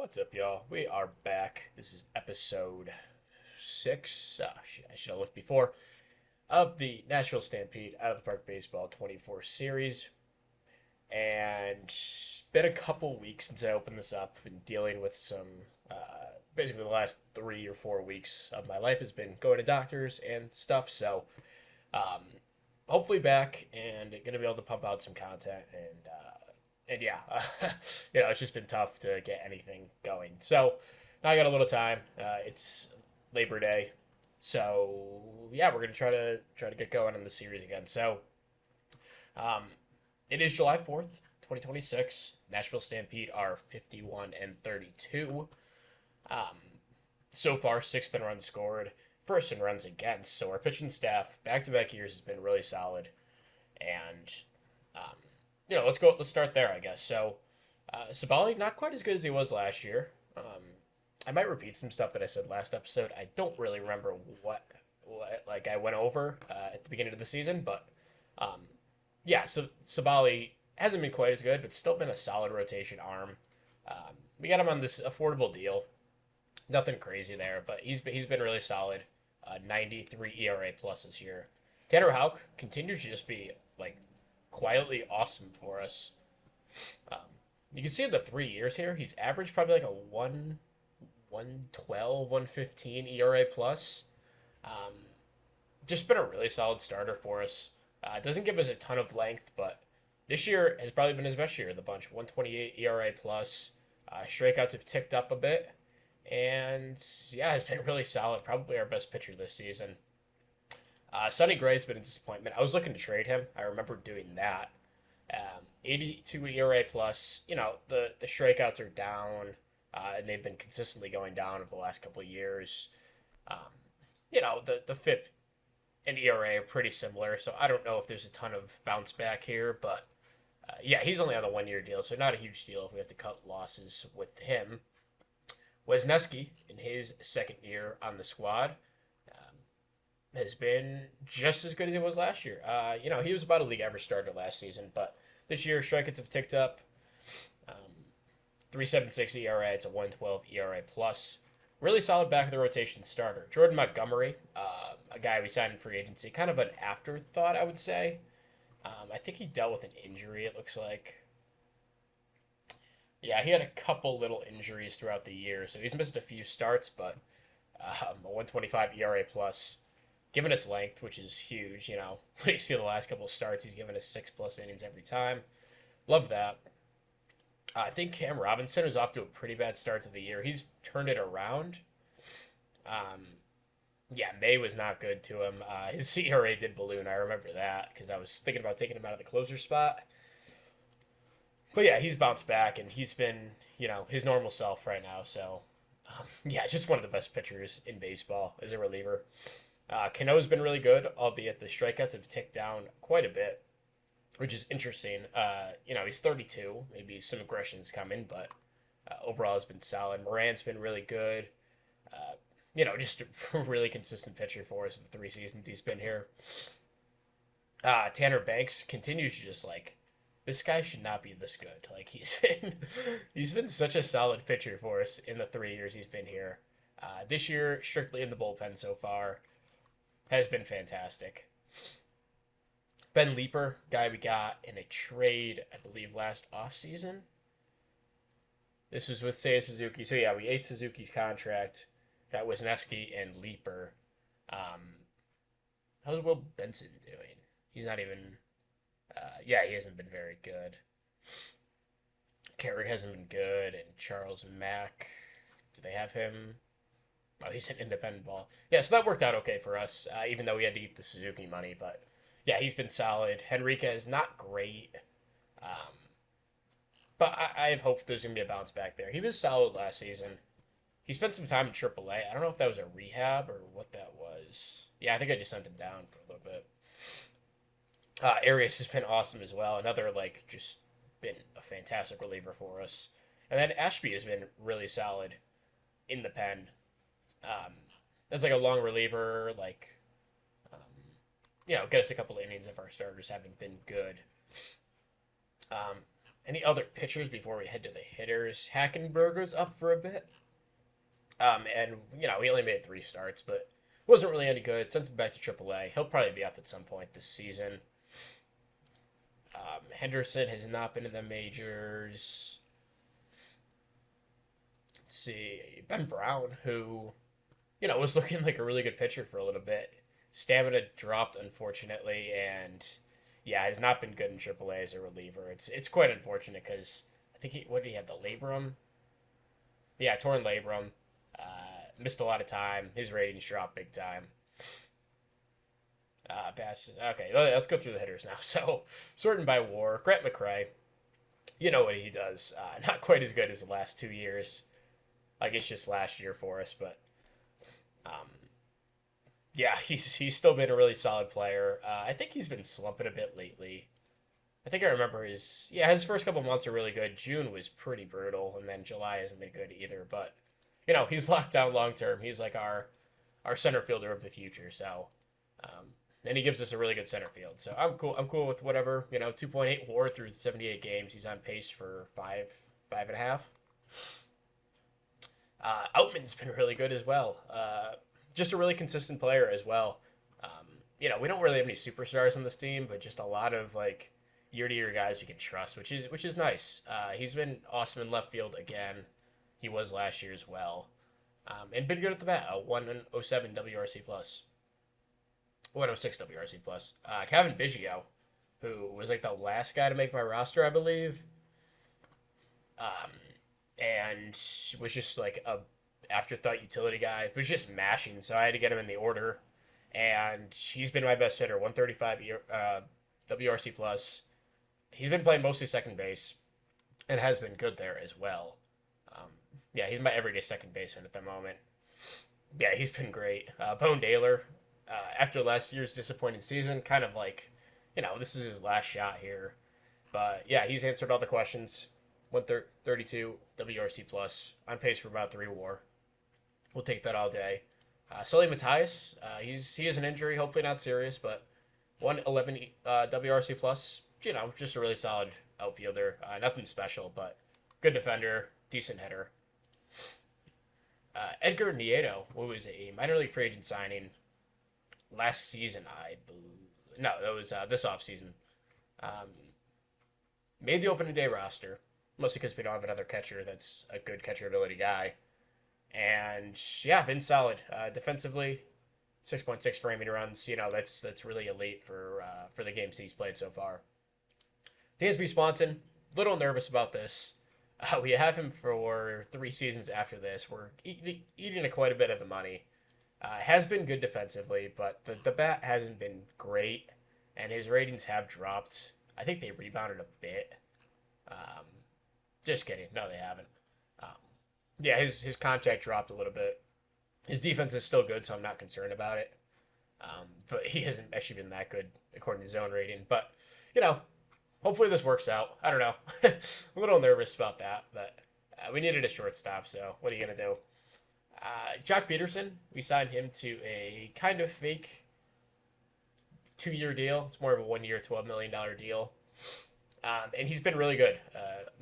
What's up, y'all? We are back. This is episode 6. I should have looked before. Of the Nashville Stampede Out of the Park Baseball 24 series. And been a couple weeks since I opened this up. Been dealing with basically the last 3 or 4 weeks of my life has been going to doctors and stuff. So, um, hopefully back and gonna be able to pump out some content and yeah, it's just been tough to get anything going. So now I got a little time. It's Labor Day, so yeah, we're gonna try to get going on the series again. So um, it is July 4th, 2026. Nashville Stampede are 51-32. Um, so far, sixth in runs scored, first in runs against. So our pitching staff back to back years has been really solid, and um, let's go. Let's start there, I guess. So, Sabali not quite as good as he was last year. I might repeat some stuff that I said last episode. I don't really remember what like I went over at the beginning of the season, but um, yeah. So Sabali hasn't been quite as good, but still been a solid rotation arm. We got him on this affordable deal. Nothing crazy there, but he's been really solid. 93 ERA plus this year. Tanner Houck continues to just be like quietly awesome for us. Um, you can see in the 3 years here, he's averaged probably like a 112, 115 ERA plus. Um, just been a really solid starter for us. Doesn't give us a ton of length, but this year has probably been his best year of the bunch. 128 ERA plus. Strikeouts have ticked up a bit. And yeah, has been really solid. Probably our best pitcher this season. Sonny Gray's been a disappointment. I was looking to trade him. I remember doing that. 82 ERA plus. The strikeouts are down, and they've been consistently going down over the last couple of years. Um, the FIP and ERA are pretty similar, so I don't know if there's a ton of bounce back here, but yeah, he's only on a 1 year deal, so not a huge deal if we have to cut losses with him. Wesneski, in his second year on the squad, has been just as good as he was last year. He was about a league average starter last season, but this year strikeouts have ticked up. 3.76 ERA, it's a 112 ERA plus. Really solid back of the rotation starter. Jordan Montgomery, a guy we signed in free agency, kind of an afterthought, I would say. I think he dealt with an injury, it looks like. Yeah, he had a couple little injuries throughout the year, so he's missed a few starts, but a 125 ERA plus, giving us length, which is huge. You see the last couple of starts, he's given us 6+ innings every time. Love that. I think Cam Robinson was off to a pretty bad start to the year. He's turned it around. Um, yeah, May was not good to him. His CRA did balloon. I remember that because I was thinking about taking him out of the closer spot. But yeah, he's bounced back and he's been, his normal self right now. So, yeah, just one of the best pitchers in baseball as a reliever. Cano's been really good, albeit the strikeouts have ticked down quite a bit, which is interesting. He's 32. Maybe some aggression's coming, but overall has been solid. Moran's been really good. Just a really consistent pitcher for us in the 3 seasons he's been here. Tanner Banks continues to just this guy should not be this good. He's been such a solid pitcher for us in the 3 years he's been here. This year, strictly in the bullpen so far, has been fantastic. Ben Leeper, guy we got in a trade, I believe, last offseason. This was with Seiya Suzuki. So yeah, we ate Suzuki's contract. Got Wisniewski and Leeper. How's Will Benson doing? He's not even. Yeah, he hasn't been very good. Carey hasn't been good, and Charles Mack. Do they have him? Oh, he's an independent ball. Yeah, so that worked out okay for us, even though we had to eat the Suzuki money. But yeah, he's been solid. Henrique is not great, but I have hope there's gonna be a bounce back there. He was solid last season. He spent some time in AAA. I don't know if that was a rehab or what that was. Yeah, I think I just sent him down for a little bit. Arias has been awesome as well. Another just been a fantastic reliever for us. And then Ashby has been really solid in the pen. As a long reliever, get us a couple of innings if our starters haven't been good. Any other pitchers before we head to the hitters? Hackenberger's up for a bit. And he only made 3 starts, but wasn't really any good. Sent him back to AAA. He'll probably be up at some point this season. Henderson has not been in the majors. Let's see, Ben Brown, who, was looking like a really good pitcher for a little bit. Stamina dropped, unfortunately, and yeah, has not been good in AAA as a reliever. It's quite unfortunate because I think what did he have, the labrum? Yeah, torn labrum. Missed a lot of time. His ratings dropped big time. Okay, let's go through the hitters now. So, sorting by WAR, Grant McCray, you know what he does. Not quite as good as the last 2 years. I guess just last year for us, but um, yeah, he's still been a really solid player. I think he's been slumping a bit lately. I think I remember his first couple months are really good. June was pretty brutal, and then July hasn't been good either. But he's locked down long term. He's like our center fielder of the future. So, and he gives us a really good center field. So I'm cool. I'm cool with whatever. 2.8 WAR through 78 games. He's on pace for 5.5. Outman's been really good as well. Just a really consistent player as well. We don't really have any superstars on this team, but just a lot of like year-to-year guys we can trust, which is nice. He's been awesome in left field again. He was last year as well, and been good at the bat. 107 WRC plus, 106 WRC plus. Kevin Biggio, who was like the last guy to make my roster, I believe. And was just like a afterthought utility guy. Was just mashing, so I had to get him in the order. And he's been my best hitter, 135 WRC plus. He's been playing mostly second base, and has been good there as well. Yeah, he's my everyday second baseman at the moment. Yeah, he's been great. Bone Daler, after last year's disappointing season, kind of like, this is his last shot here. But yeah, he's answered all the questions. 132 WRC plus, on pace for about 3 WAR. We'll take that all day. Sully Matthias, he has an injury, hopefully not serious, but 111 WRC plus. Just a really solid outfielder. Nothing special, but good defender, decent hitter. Edgar Nieto, who was a minor league free agent signing last season, I believe. No, that was this offseason. Made the opening day roster, mostly because we don't have another catcher that's a good catcher ability guy. And yeah, been solid. Defensively, 6.6 framing runs. That's really elite for the games he's played so far. Dansby Swanson, little nervous about this. We have him for 3 seasons after this. We're eating quite a bit of the money. Has been good defensively, but the bat hasn't been great, and his ratings have dropped. I think they rebounded a bit. Just kidding. No, they haven't. Yeah, his contact dropped a little bit. His defense is still good, so I'm not concerned about it. But he hasn't actually been that good according to zone rating. But, hopefully this works out. I don't know. I'm a little nervous about that, but we needed a shortstop, so what are you going to do? Jock Peterson, we signed him to a kind of fake 2-year deal. It's more of a 1-year, $12 million deal. And he's been really good.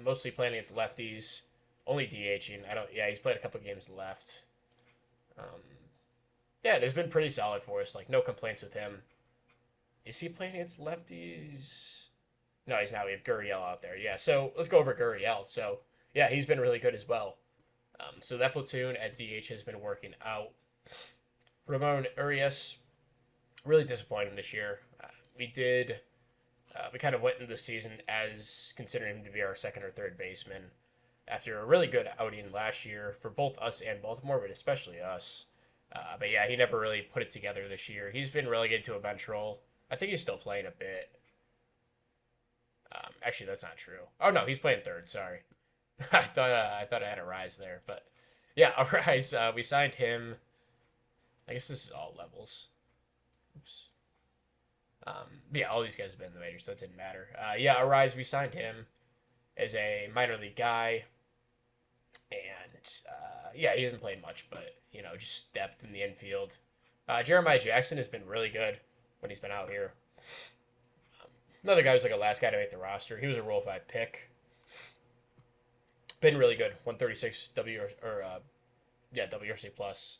Mostly playing against lefties, only DHing. He's played a couple games left. Yeah, it has been pretty solid for us. Like, no complaints with him. Is he playing against lefties? No, he's not. We have Gurriel out there. Yeah, so let's go over Gurriel. So, yeah, he's been really good as well. So that platoon at DH has been working out. Ramon Urias, really disappointing this year. We kind of went into the season as considering him to be our second or third baseman after a really good outing last year for both us and Baltimore, but especially us. But yeah, he never really put it together this year. He's been relegated to a bench role. I think he's still playing a bit. Actually, that's not true. Oh no, he's playing third. Sorry, I thought I had a rise there, but yeah, a rise. We signed him. I guess this is all levels. Oops. Yeah, all these guys have been in the majors, so it didn't matter. Yeah, a rise. We signed him as a minor league guy, and yeah, he hasn't played much, but just depth in the infield. Jeremiah Jackson has been really good when he's been out here. Another guy who's like a last guy to make the roster. He was a Rule 5 pick. Been really good. 136 WRC plus.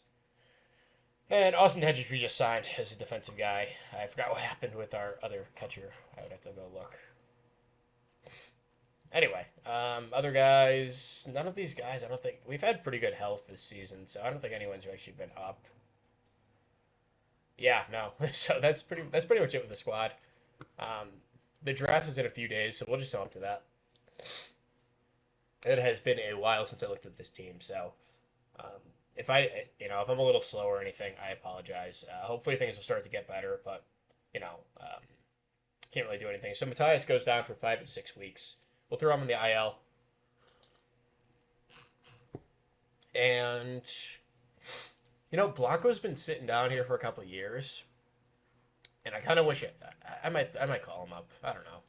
And Austin Hedges we just signed as a defensive guy. I forgot what happened with our other catcher. I would have to go look. Anyway, other guys, none of these guys, I don't think we've had pretty good health this season, so I don't think anyone's actually been up. Yeah, no. So that's pretty much it with the squad. The draft is in a few days, so we'll just go up to that. It has been a while since I looked at this team, so if I'm a little slow or anything, I apologize. Hopefully things will start to get better, but can't really do anything. So Matthias goes down for 5 to 6 weeks. We'll throw him in the IL. And Blanco's been sitting down here for a couple of years, and I kind of wish I might call him up. I don't know.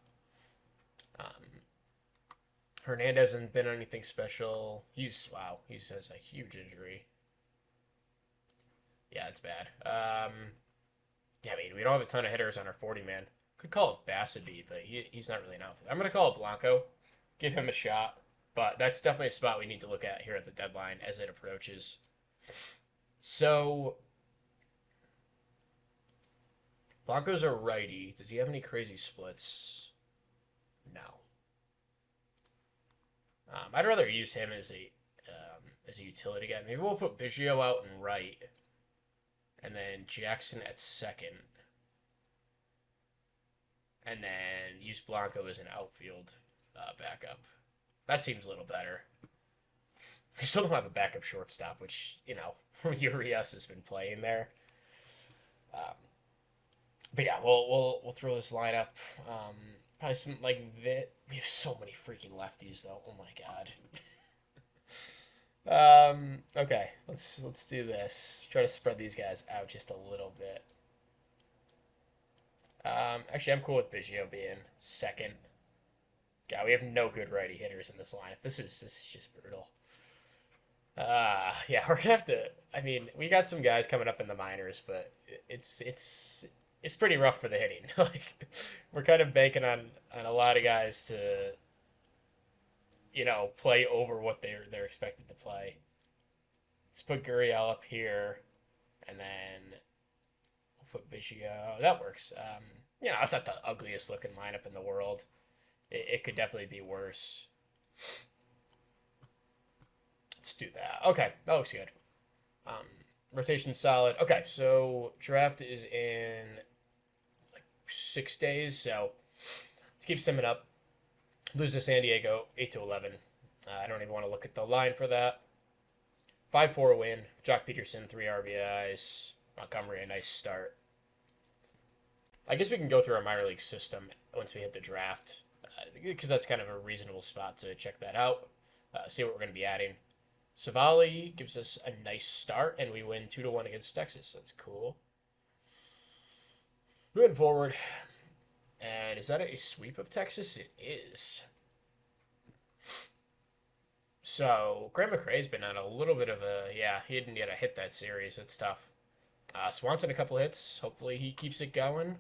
Hernandez hasn't been anything special. He has a huge injury. Yeah, it's bad. Yeah, I mean, we don't have a ton of hitters on our 40-man. Could call it Bassady, but he's not really enough. I'm going to call it Blanco. Give him a shot. But that's definitely a spot we need to look at here at the deadline as it approaches. So, Blanco's a righty. Does he have any crazy splits? No. I'd rather use him as a utility guy. Maybe we'll put Biggio out in right, and then Jackson at second, and then use Blanco as an outfield backup. That seems a little better. We still don't have a backup shortstop, which Urias has been playing there. But yeah, we'll throw this lineup. Probably some like that. We have so many freaking lefties, though. Oh my god. Okay, let's do this. Try to spread these guys out just a little bit. Actually, I'm cool with Biggio being second. Yeah, we have no good righty hitters in this lineup. This is just brutal. Yeah, we're gonna have to. I mean, we got some guys coming up in the minors, but it's pretty rough for the hitting. Like, we're kind of banking on a lot of guys to, play over what they're expected to play. Let's put Gurriel up here, and then we'll put Biggio. That works. It's not the ugliest looking lineup in the world. It could definitely be worse. Let's do that. Okay, that looks good. Rotation solid. Okay, so draft is in 6 days, so let's keep simming up. Lose to San Diego, 8-11. I don't even want to look at the line for that. 5-4 win. Jock Peterson, 3 RBIs. Montgomery, a nice start. I guess we can go through our minor league system once we hit the draft, because that's kind of a reasonable spot to check that out, see what we're going to be adding. Savali gives us a nice start, and we win 2-1 against Texas. That's cool. Moving forward. And is that a sweep of Texas? It is. So, Grant McRae's been on a little bit of a... Yeah, he didn't get a hit that series. It's tough. Swanson, a couple hits. Hopefully he keeps it going.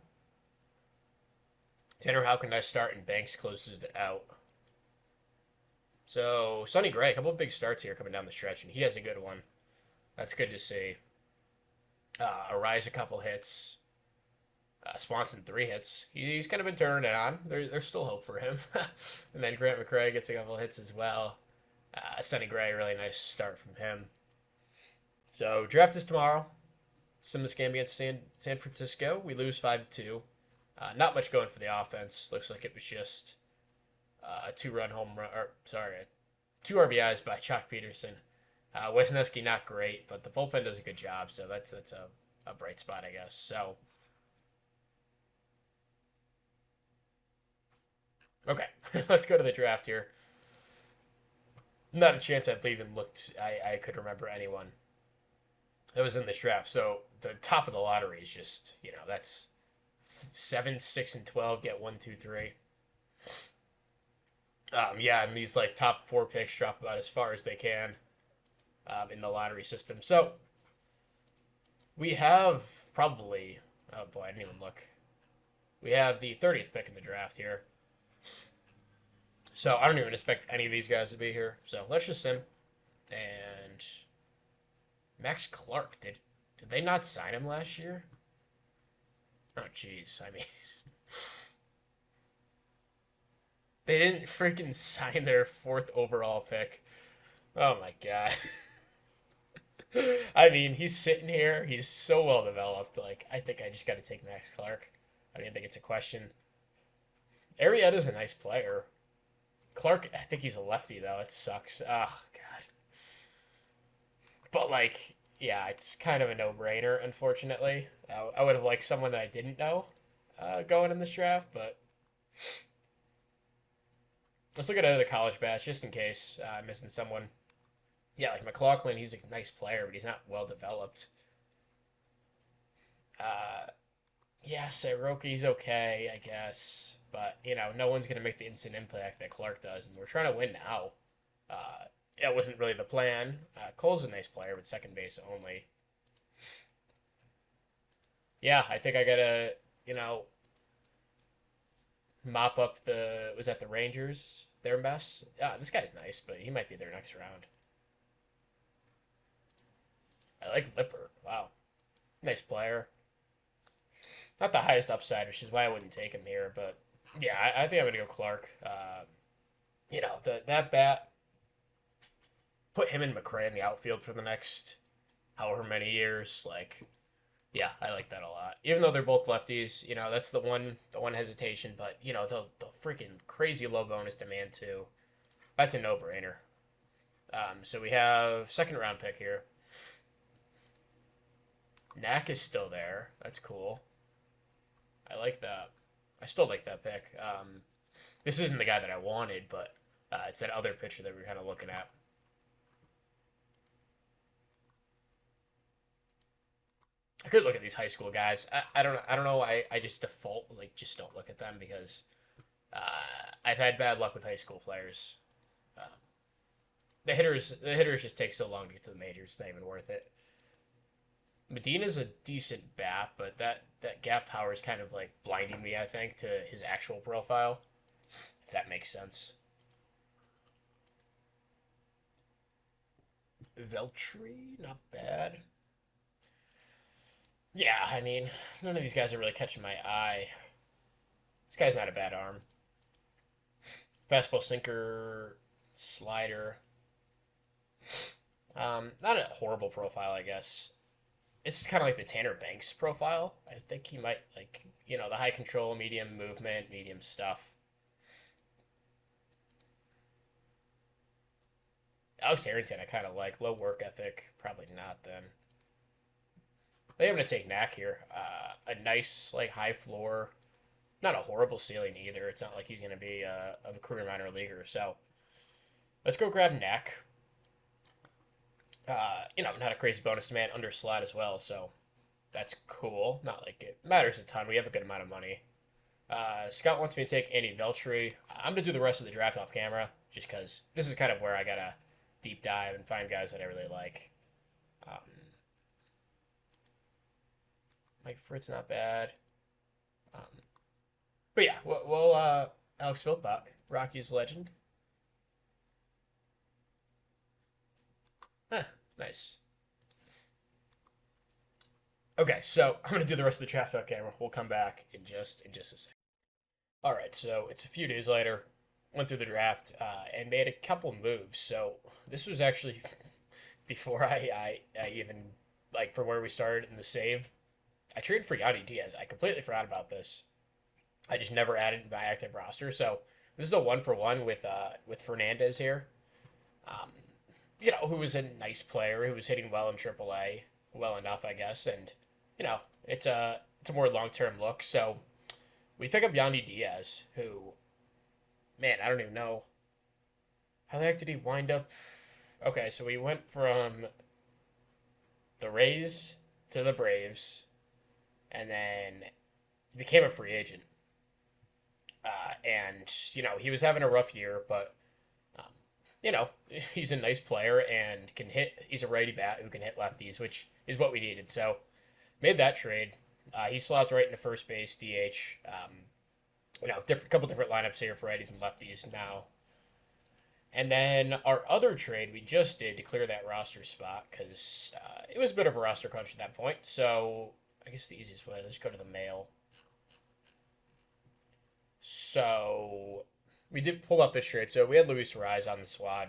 Tanner Houck, a nice start, and Banks closes it out. So, Sonny Gray, a couple of big starts here coming down the stretch, and he has a good one. That's good to see. Arise, a couple hits. Swanson, 3 hits. He's kind of been turning it on. There's still hope for him. And then Grant McRae gets a couple hits as well. Sonny Gray, really nice start from him. So, draft is tomorrow. Sim this game against San Francisco. We lose 5-2. Not much going for the offense. Looks like it was just a 2-run home run. 2 RBIs by Jock Peterson. Wisniewski, not great, but the bullpen does a good job, so that's a bright spot, I guess. So, okay, let's go to the draft here. Not a chance I've even looked. I could remember anyone that was in this draft. So the top of the lottery is just, that's 7, 6, and 12 get 1, 2, 3. Yeah, and these top 4 picks drop about as far as they can in the lottery system. So we have probably, oh boy, I didn't even look. We have the 30th pick in the draft here. So I don't even expect any of these guys to be here. So let's just sim. And Max Clark, did they not sign him last year? Oh jeez, I mean they didn't freaking sign their fourth overall pick. Oh my god. I mean, he's sitting here. He's so well developed. Like, I think I just got to take Max Clark. I don't even think it's a question. Arietta's a nice player. Clark, I think he's a lefty though. It sucks. Oh god. But like, yeah, it's kind of a no-brainer. Unfortunately, I would have liked someone that I didn't know going in this draft, but let's look at another college batch just in case I'm missing someone. Yeah, like McLaughlin, he's a nice player, but he's not well developed. Uh, yeah, Soroki's okay, I guess, but no one's gonna make the instant impact that Clark does, and we're trying to win now. Uh, that wasn't really the plan. Cole's a nice player, but second base only. Yeah, I think I gotta, mop up the was that the Rangers their mess. Yeah, this guy's nice, but he might be their next round. I like Lipper. Wow, nice player. Not the highest upside, which is why I wouldn't take him here. But yeah, I think I'm gonna go Clark. That bat put him and McRae in the outfield for the next however many years. Like, yeah, I like that a lot. Even though they're both lefties, that's the one hesitation. But the freaking crazy low bonus demand too. That's a no brainer. So we have second round pick here. Knack is still there. That's cool. I like that. I still like that pick. This isn't the guy that I wanted, but it's that other pitcher that we're kind of looking at. I could look at these high school guys. I don't know. I just default like just don't look at them because I've had bad luck with high school players. Um, the hitters just take so long to get to the majors. It's not even worth it. Medina's a decent bat, but that gap power is kind of like blinding me, I think, to his actual profile. If that makes sense. Veltri, not bad. Yeah, I mean, none of these guys are really catching my eye. This guy's not a bad arm. Fastball, sinker, slider. Not a horrible profile, I guess. It's kind of like the Tanner Banks profile. I think he might like, the high control, medium movement, medium stuff. Alex Harrington, I kind of like. Low work ethic, probably not then. I think I'm gonna take Knack here. A nice like high floor, not a horrible ceiling either. It's not like he's gonna be a career minor leaguer. So let's go grab Knack. Not a crazy bonus demand under slot as well. So that's cool. Not like it matters a ton. We have a good amount of money. Scott wants me to take Andy Veltri. I'm gonna do the rest of the draft off camera, just because this is kind of where I gotta deep dive and find guys that I really like. Um, Mike Fritz not bad. Um, but yeah, we'll Alex Philpott, Rockies legend. Huh, nice. Okay, so I'm gonna do the rest of the draft off camera. We'll come back in just a second. All right, so it's a few days later. Went through the draft and made a couple moves. So this was actually before I even like for where we started in the save. I traded for Yandy Diaz. I completely forgot about this. I just never added my active roster. So this is a one for one with Fernandez here. Um, who was a nice player who was hitting well in AAA, well enough, I guess, and it's a more long term look. So we pick up Yandy Diaz, who, man, I don't even know how the heck did he wind up. Okay, so we went from the Rays to the Braves, and then became a free agent. And he was having a rough year, but um, you know he's a nice player and can hit. He's a righty bat who can hit lefties, which is what we needed. So made that trade. He slots right into first base, DH. Couple different lineups here for righties and lefties now. And then our other trade we just did to clear that roster spot because it was a bit of a roster crunch at that point. So I guess the easiest way, let's go to the mail. So we did pull off this trade. So we had Luis Rise on the squad.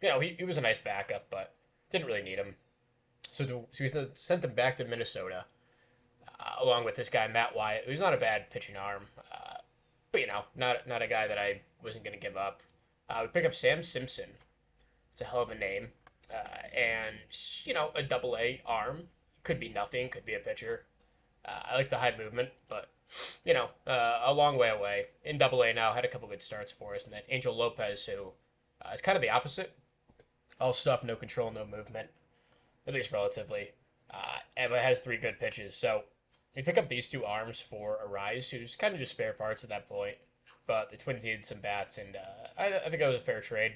You know, he was a nice backup, but didn't really need him. So we sent him back to Minnesota along with this guy, Matt Wyatt, who's not a bad pitching arm. But, you know, not a guy that I wasn't going to give up. We pick up Sam Simpson. It's a hell of a name. And, you know, a double A arm. Could be nothing, could be a pitcher. I like the high movement, but, you know, a long way away. In double A now, had a couple good starts for us. And then Angel Lopez, who is kind of the opposite. All stuff, no control, no movement, at least relatively. And but has three good pitches. So we pick up these two arms for Arise, who's kind of just spare parts at that point. But the Twins needed some bats, and I think that was a fair trade.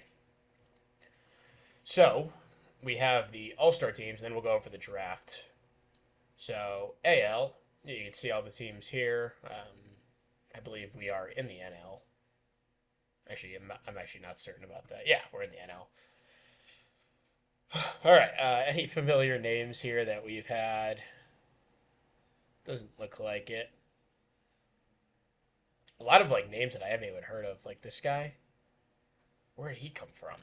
So we have the All-Star teams, and then we'll go over the draft. So AL, you can see all the teams here. I believe we are in the NL. Actually, I'm actually not certain about that. Yeah, we're in the NL. All right. Any familiar names here that we've had? Doesn't look like it. A lot of like names that I haven't even heard of, like this guy. Where did he come from?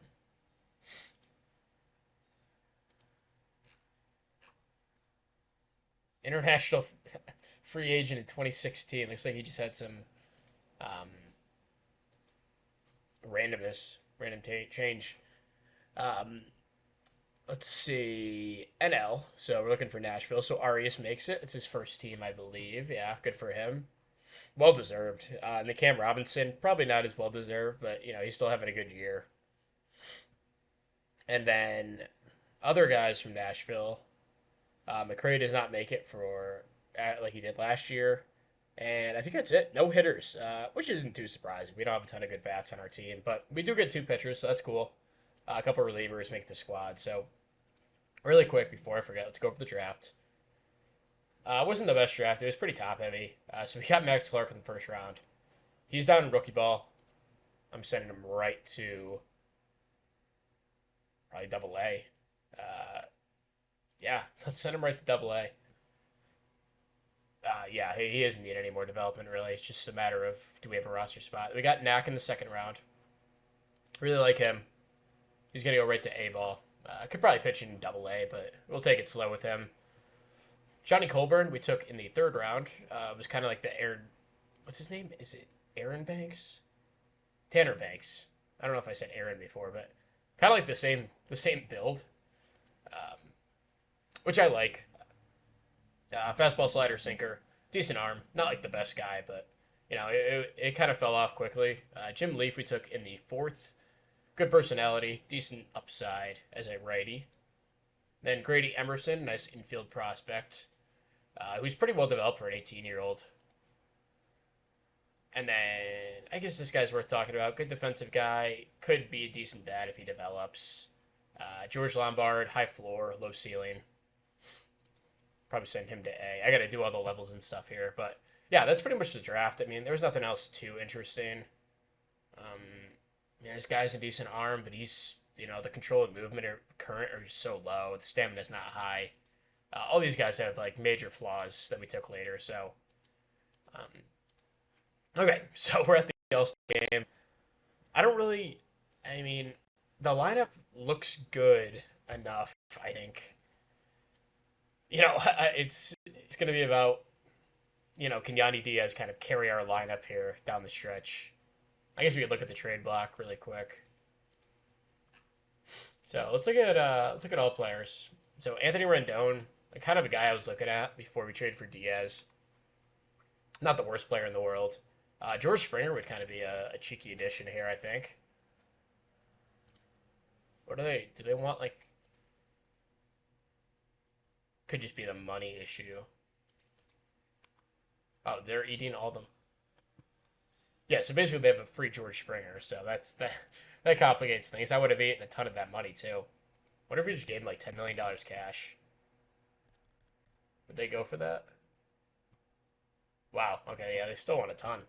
International free agent in 2016. Looks like he just had some um, random change. Um, let's see, NL. So we're looking for Nashville. So Arias makes it. It's his first team, I believe. Yeah, good for him. Well deserved. And the Cam Robinson, probably not as well deserved, but you know he's still having a good year. And then other guys from Nashville. McCray does not make it for like he did last year. And I think that's it. No hitters, which isn't too surprising. We don't have a ton of good bats on our team, but we do get two pitchers, so that's cool. A couple of relievers make the squad. So really quick before I forget, let's go over the draft. It wasn't the best draft. It was pretty top heavy. So we got Max Clark in the first round. He's down in rookie ball. I'm sending him right to probably double A. Yeah, let's send him right to double A. Yeah, he doesn't need any more development, really. It's just a matter of do we have a roster spot. We got Knack in the second round. Really like him. He's going to go right to A ball. Could probably pitch in double A, but we'll take it slow with him. Johnny Colburn, we took in the third round. Was kind of like the Aaron. What's his name? Is it Aaron Banks? Tanner Banks. I don't know if I said Aaron before, but kind of like the same build, um, which I like. Fastball, slider, sinker, decent arm. Not like the best guy, but you know it kind of fell off quickly. Jim Leaf we took in the fourth. Good personality, decent upside as a righty. Then Grady Emerson, nice infield prospect, who's pretty well developed for an 18-year-old. And then I guess this guy's worth talking about. Good defensive guy, could be a decent bat if he develops. George Lombard, high floor, low ceiling. Probably send him to A. I got to do all the levels and stuff here, but yeah, that's pretty much the draft. I mean, there was nothing else too interesting. Um, yeah, this guy's a decent arm, but he's the control and movement or current are just so low. The stamina's not high. All these guys have like major flaws that we took later. So, okay, so we're at the All-Star game. I don't really. I mean, the lineup looks good enough. I think. It's going to be about, can Yanni Diaz kind of carry our lineup here down the stretch? I guess we could look at the trade block really quick. So let's look at all players. So Anthony Rendon, kind of a guy I was looking at before we traded for Diaz. Not the worst player in the world. George Springer would kind of be a cheeky addition here, I think. What do they want like? Could just be the money issue. Oh, they're eating all them. Yeah, so basically they have a free George Springer, so that complicates things. I would have eaten a ton of that money too. What if we just gave him like $10 million cash? Would they go for that? Wow. Okay, yeah, they still want a ton.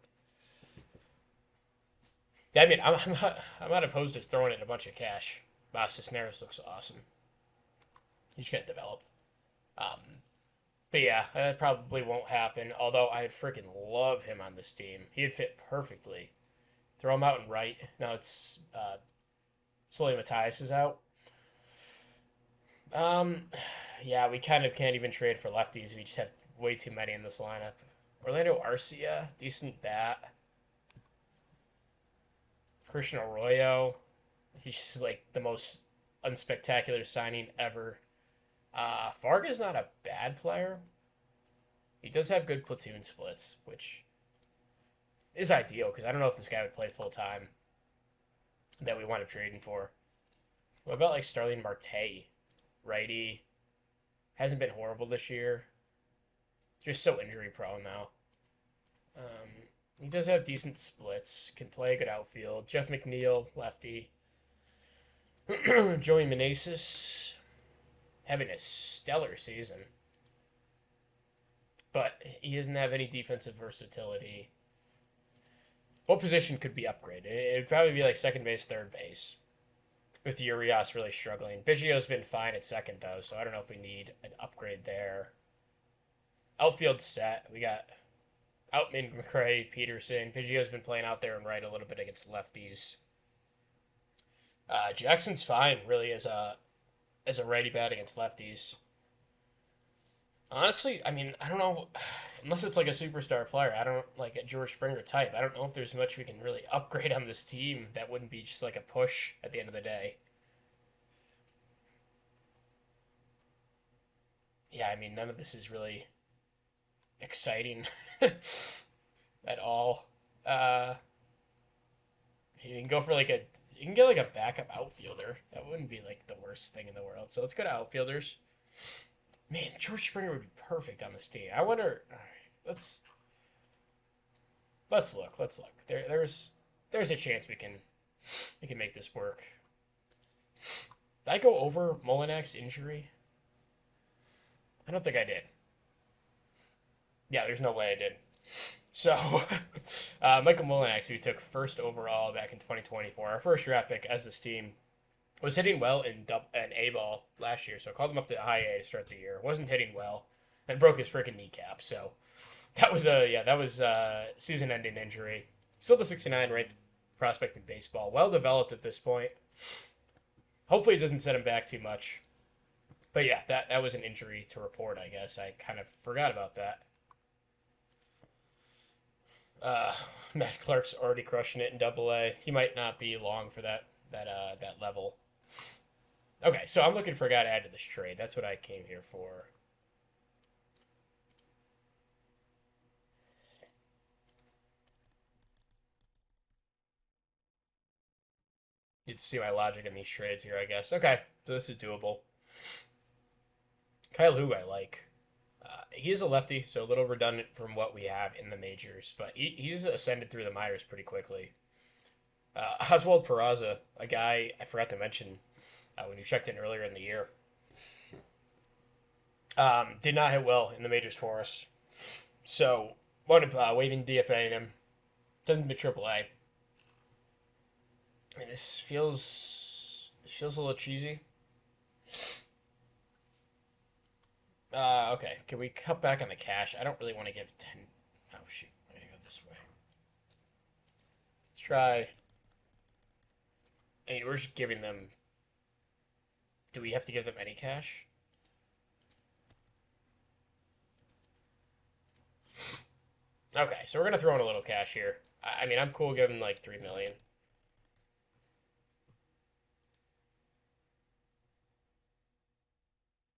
Yeah, I mean, I'm not opposed to throwing in a bunch of cash. Cisneros looks awesome. He's gonna develop. Um, but yeah, that probably won't happen. Although I'd freaking love him on this team. He'd fit perfectly. Throw him out and right. Now it's Sully Matthias is out. Um, yeah, we kind of can't even trade for lefties. We just have way too many in this lineup. Orlando Arcia, decent bat. Christian Arroyo, he's just like the most unspectacular signing ever. Farga's not a bad player. He does have good platoon splits, which is ideal because I don't know if this guy would play full time that we want to trade him for. What about like Starling Marte? Righty. Hasn't been horrible this year. Just so injury prone now. He does have decent splits. Can play a good outfield. Jeff McNeil, lefty. Joey Meneses having a stellar season. But he doesn't have any defensive versatility. What position could be upgraded? It'd probably be like second base, third base. With Urias really struggling. Biggio's been fine at second, though, so I don't know if we need an upgrade there. Outfield set. We got Outman, McRae, Peterson. Biggio's been playing out there and right a little bit against lefties. Jackson's fine, really, as a righty bat against lefties. Honestly, I mean, I don't know. Unless it's like a superstar player, I don't like a George Springer type. I don't know if there's much we can really upgrade on this team that wouldn't be just like a push at the end of the day. Yeah, I mean, none of this is really exciting at all. Uh, you can go for like a, you can get like a backup outfielder. That wouldn't be like the worst thing in the world. So let's go to outfielders. Man, George Springer would be perfect on this team. I wonder. All right, let's look. Let's look. There's a chance we can make this work. Did I go over Molinak's injury? I don't think I did. Yeah, there's no way I did. So, Michael Molinak, who we took first overall back in 2024, our first draft pick as this team, was hitting well in A ball last year, so I called him up to high A to start the year. Wasn't hitting well, and broke his freaking kneecap. So that was a season-ending injury. Still the 69 ranked prospect in baseball, well developed at this point. Hopefully, it doesn't set him back too much. But yeah, that was an injury to report. I guess I kind of forgot about that. Matt Clark's already crushing it in Double A. He might not be long for that level. Okay, so I'm looking for a guy to add to this trade. That's what I came here for. You can see my logic in these trades here, I guess. Okay, so this is doable. Kyle Hu I like. He is a lefty, so a little redundant from what we have in the majors, but he's ascended through the minors pretty quickly. Oswald Peraza, a guy I forgot to mention when you checked in earlier in the year, did not hit well in the majors for us. So, wanted waiving DFA him. Doesn't be AAA. I mean, this feels a little cheesy. Okay. Can we cut back on the cash? I don't really want to give 10. Oh, shoot. I'm going to go this way. Let's try. I mean, we're just giving them. Do we have to give them any cash? Okay, so we're going to throw in a little cash here. I mean, I'm cool giving like 3 million.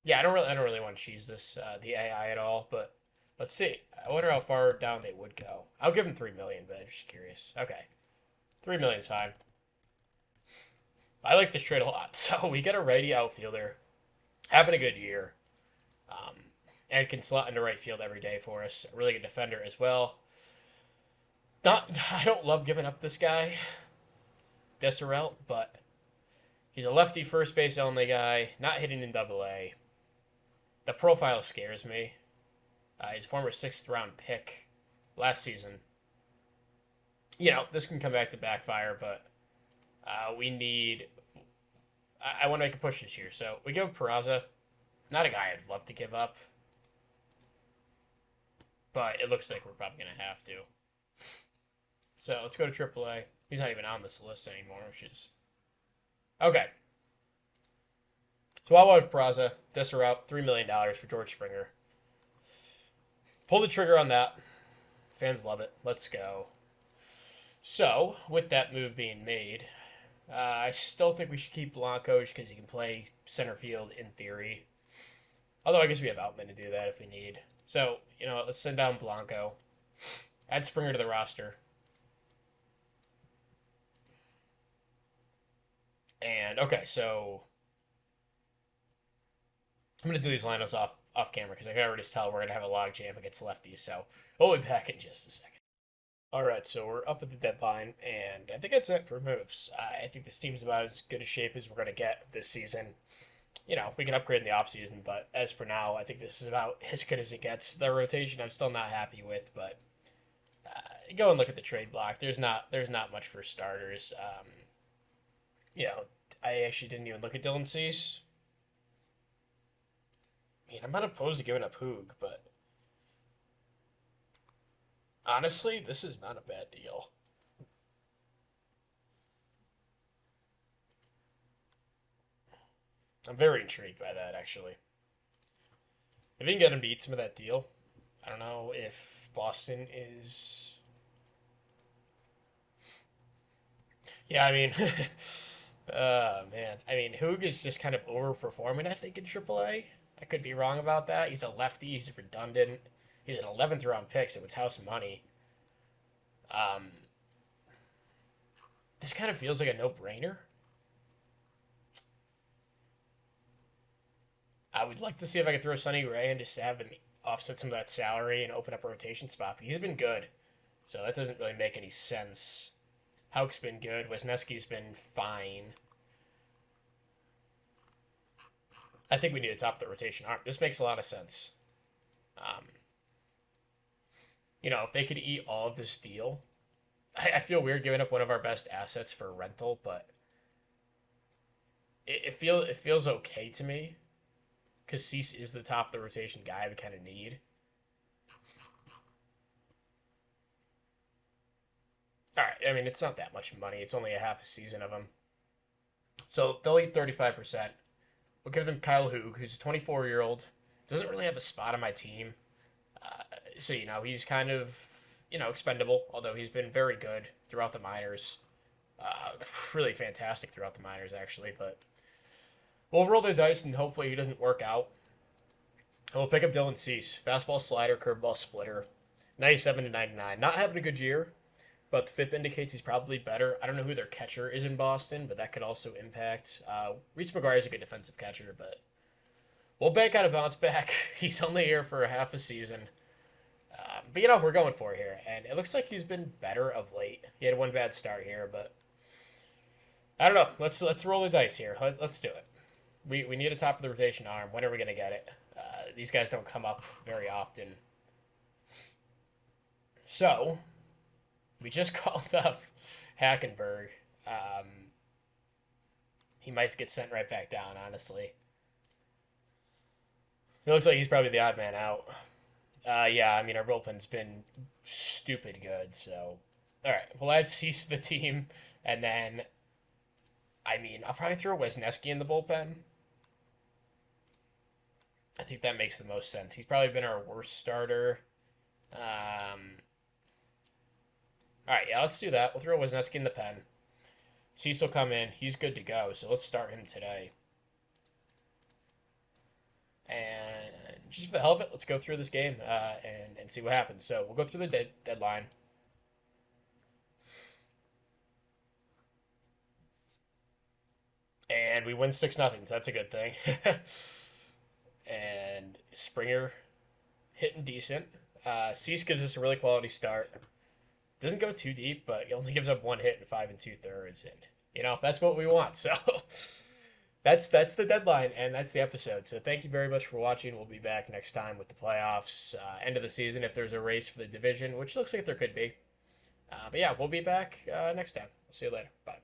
Yeah, I don't really want to cheese this the AI at all, but let's see. I wonder how far down they would go. I'll give them 3 million, but I'm just curious. Okay, 3 million's fine. I like this trade a lot. So we get a righty outfielder, having a good year, um, and can slot into right field every day for us. A really good defender as well. I don't love giving up this guy, Deserelt, but he's a lefty first base only guy, not hitting in Double A. The profile scares me. He's a former 6th round pick last season. This can come back to backfire, but we need. I want to make a push this year, so we give up Peraza. Not a guy I'd love to give up, but it looks like we're probably gonna have to. So let's go to AAA. He's not even on this list anymore, which is okay. So I'll watch Peraza. Disser out $3 million for George Springer. Pull the trigger on that. Fans love it. Let's go. So, with that move being made, I still think we should keep Blanco because he can play center field in theory. Although I guess we have Outman to do that if we need. So, let's send down Blanco. Add Springer to the roster. And, okay, so I'm going to do these lineups off camera because I can already tell we're going to have a log jam against lefties. So, we'll be back in just a second. All right, so we're up at the deadline, and I think that's it for moves. I think this team's about as good a shape as we're going to get this season. We can upgrade in the offseason, but as for now, I think this is about as good as it gets. The rotation I'm still not happy with, but go and look at the trade block. There's not much for starters. I actually didn't even look at Dylan Cease. I'm not opposed to giving up Hoog, but honestly, this is not a bad deal. I'm very intrigued by that, actually. If we can get him to eat some of that deal, I don't know if Boston is... Yeah, man. Hoog is just kind of overperforming, I think, in AAA. I could be wrong about that. He's a lefty. He's redundant. He's an 11th round pick, so it's house money. This kind of feels like a no-brainer. I would like to see if I could throw Sonny Gray in just to have him offset some of that salary and open up a rotation spot, but he's been good, so that doesn't really make any sense. Hauk's been good. Wisniewski's been fine. I think we need to top the rotation arm. This makes a lot of sense. If they could eat all of this deal, I feel weird giving up one of our best assets for rental, but it feels okay to me because Cease is the top of the rotation guy we kind of need. All right, it's not that much money. It's only a half a season of him. So they'll eat 35%. We'll give them Kyle Hoog, who's a 24-year-old. Doesn't really have a spot on my team. So, he's kind of, expendable, although he's been very good throughout the minors. Really fantastic throughout the minors, actually. But we'll roll the dice, and hopefully he doesn't work out. We'll pick up Dylan Cease. Fastball, slider, curveball, splitter. 97 to 99. Not having a good year, but the FIP indicates he's probably better. I don't know who their catcher is in Boston, but that could also impact. Reese McGuire is a good defensive catcher, but we'll bank on a bounce back. He's only here for a half a season. But we're going for it here, and it looks like he's been better of late. He had one bad start here, but I don't know. Let's roll the dice here. Let's do it. We need a top of the rotation arm. When are we gonna get it? These guys don't come up very often. So we just called up Hackenberg. He might get sent right back down. Honestly, it looks like he's probably the odd man out. Yeah, our bullpen's been stupid good, so... Alright, we'll add Cease to the team, and then... I'll probably throw Wisniewski in the bullpen. I think that makes the most sense. He's probably been our worst starter. Alright, yeah, let's do that. We'll throw Wisniewski in the pen. Cease will come in. He's good to go, so let's start him today. And just for the hell of it, let's go through this game and see what happens. So we'll go through the deadline. And we win 6-0, so that's a good thing. And Springer hitting decent. Cease gives us a really quality start. Doesn't go too deep, but he only gives up one hit in 5 2/3. And, that's what we want. So... That's the deadline, and that's the episode. So thank you very much for watching. We'll be back next time with the playoffs, end of the season, if there's a race for the division, which looks like there could be. But yeah, we'll be back next time. I'll see you later. Bye.